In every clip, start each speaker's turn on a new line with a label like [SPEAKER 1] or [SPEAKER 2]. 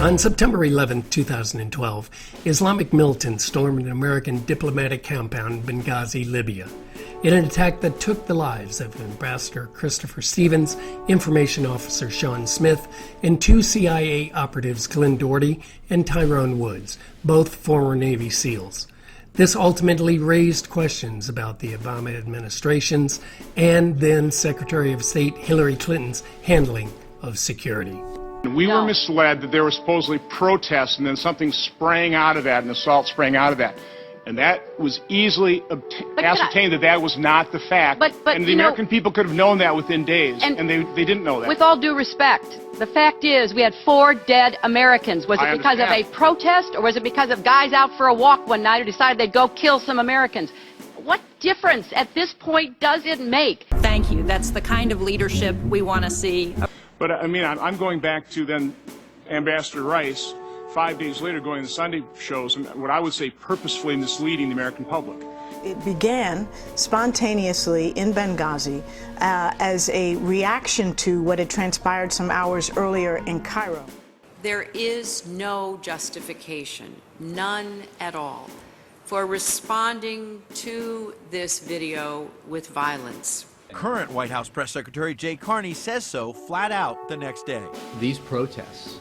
[SPEAKER 1] On September 11, 2012, Islamic militants stormed an American diplomatic compound in Benghazi, Libya, in an attack that took the lives of Ambassador Christopher Stevens, Information Officer Sean Smith, and two CIA operatives, Glen Doherty and Tyrone Woods, both former Navy SEALs. This ultimately raised questions about the Obama administration's and then Secretary of State Hillary Clinton's handling of security.
[SPEAKER 2] We were misled that there were supposedly protests and then something sprang out of that, an assault sprang out of that. And that was easily ascertained that was not the fact. And the American people could have known that within days, and they didn't know that.
[SPEAKER 3] With all due respect, the fact is we had 4 dead Americans. Was it because of a protest, or was it because of guys out for a walk one night who decided they'd go kill some Americans? What difference at this point does it make?
[SPEAKER 4] Thank you. That's the kind of leadership we want to see.
[SPEAKER 2] But I mean, I'm going back to then Ambassador Rice, 5 days later going to the Sunday shows, and what I would say purposefully misleading the American public.
[SPEAKER 5] It began spontaneously in Benghazi as a reaction to what had transpired some hours earlier in Cairo.
[SPEAKER 6] There is no justification, none at all, for responding to this video with violence.
[SPEAKER 7] Current White House Press Secretary Jay Carney says so flat out the next day.
[SPEAKER 8] These protests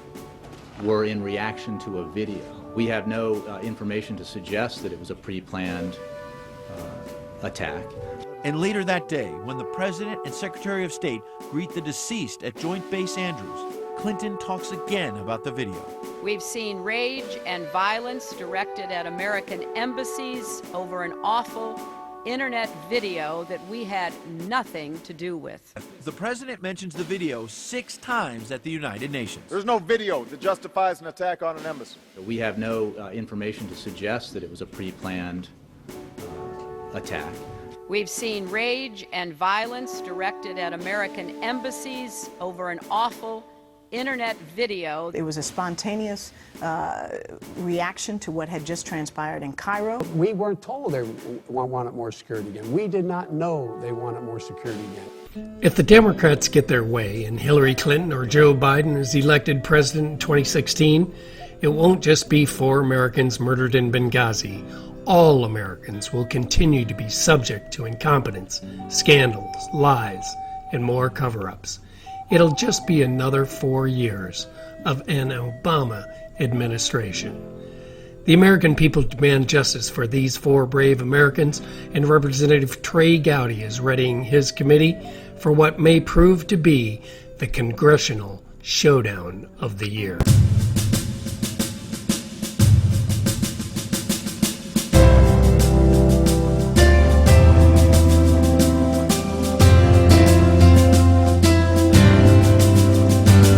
[SPEAKER 8] were in reaction to a video. We have no information to suggest that it was a pre-planned attack.
[SPEAKER 7] And later that day, when the President and Secretary of State greet the deceased at Joint Base Andrews, Clinton talks again about the video.
[SPEAKER 3] We've seen rage and violence directed at American embassies over an awful internet video that we had nothing to do with.
[SPEAKER 7] The president mentions the video 6 times at the United Nations.
[SPEAKER 9] There's no video that justifies an attack on an embassy.
[SPEAKER 8] We have no information to suggest that it was a pre-planned attack.
[SPEAKER 3] We've seen rage and violence directed at American embassies over an awful internet video.
[SPEAKER 5] It was a spontaneous reaction to what had just transpired in Cairo.
[SPEAKER 10] We weren't told they wanted more security again. We did not know they wanted more security again.
[SPEAKER 1] If the Democrats get their way and Hillary Clinton or Joe Biden is elected president in 2016, it won't just be 4 Americans murdered in Benghazi. All Americans will continue to be subject to incompetence, scandals, lies, and more cover-ups. It'll just be another 4 years of an Obama administration. The American people demand justice for these 4 brave Americans, and Representative Trey Gowdy is readying his committee for what may prove to be the congressional showdown of the year.